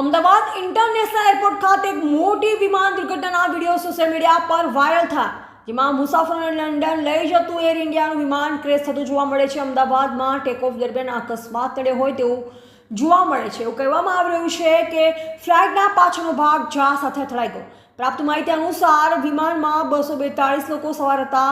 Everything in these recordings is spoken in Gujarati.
અમદાવાદ ઇન્ટરનેશનલ એરપોર્ટ ખાતે એક મોટી વિમાન દુર્ઘટનાના વિડીયો સોશિયલ મીડિયા પર વાયરલ થયા, જેમાં મુસાફરોને લંડન લઈ જતું એર ઇન્ડિયાનું વિમાન ક્રેશ થતું જોવા મળે છે. અમદાવાદમાં ટેકઓફ દરમિયાન અકસ્માત ટળ્યો હોય તેવું જોવા મળે છે. એવું કહેવામાં આવી રહ્યું છે કે ફ્લાઇટના પાછળનો ભાગ જહાજ સાથે અથડાઈ ગયો. પ્રાપ્ત માહિતી અનુસાર વિમાનમાં 242 લોકો સવાર હતા,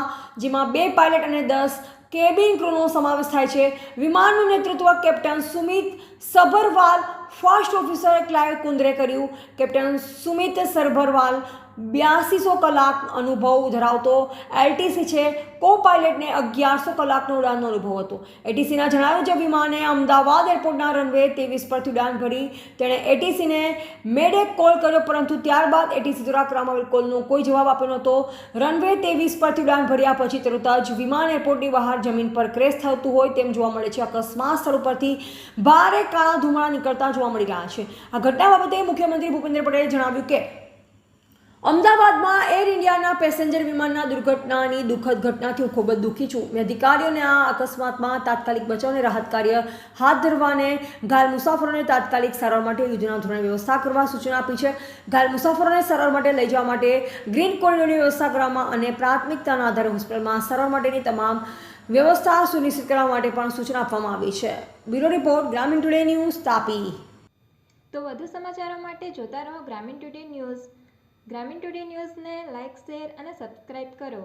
જેમાં 2 પાયલટ અને 10 કેબિન ક્રૂનો સમાવેશ થાય છે. વિમાનનું નેતૃત્વ captain Sumit Sabharwal, first officer Clive Kunder કર્યું. કેપ્ટન સુમિત સભરવાલ 8200 કલાક અનુભવ ધરાવતો એલટીસી છે. કો પાયલટને 1100 કલાકનો ઉડાનનો અનુભવ હતો. એટીસીના જણાવ્યું છે, વિમાને અમદાવાદ એરપોર્ટના રનવે 23 પરથી ઉડાન ભરી. તેણે એટીસીને મેડે કોલ કર્યો, પરંતુ ત્યારબાદ એટીસી દ્વારા કરવામાં આવેલ કોલનો કોઈ જવાબ આપ્યો નહોતો. રનવે 23 પરથી ઉડાન ભર્યા પછી તરત જ વિમાન એરપોર્ટની બહાર જમીન પર ક્રેશ થતું હોય તેમ જોવા મળે છે. અકસ્માત સ્થળ પરથી ભારે કાળા ધુમાડા નીકળતા જોવા મળી રહ્યા છે. આ ઘટના બાબતે મુખ્યમંત્રી ભૂપેન્દ્ર પટેલે જણાવ્યું કે અમદાવાદમાં એર ઇન્ડિયાના પેસેન્જર વિમાનના દુર્ઘટનાની દુઃખદ ઘટનાથી હું ખૂબ જ દુઃખી છું. મેં અધિકારીઓને આ અકસ્માતમાં તાત્કાલિક બચાવ અને રાહત કાર્ય હાથ ધરવાને ઘાયલ મુસાફરોને તાત્કાલિક સારવાર માટે યુદ્ધના ધોરણે વ્યવસ્થા કરવા સૂચના આપી છે. ઘાયલ મુસાફરોને સારવાર માટે લઈ જવા માટે ગ્રીન કોરિડોરની વ્યવસ્થા કરવામાં અને પ્રાથમિકતાના આધારે હોસ્પિટલમાં સારવાર માટેની તમામ વ્યવસ્થા સુનિશ્ચિત કરવા માટે પણ સૂચના આપવામાં આવી છે. બ્યુરો રિપોર્ટ, ગ્રામીણ ટુડે ન્યૂઝ, તાપી. તો વધુ સમાચારો માટે જોતા રહો ગ્રામીણ ટુડે ન્યૂઝ. ગ્રામીણ ટુડે ન્યૂઝને લાઇક, શેર અને સબસ્ક્રાઇબ કરો.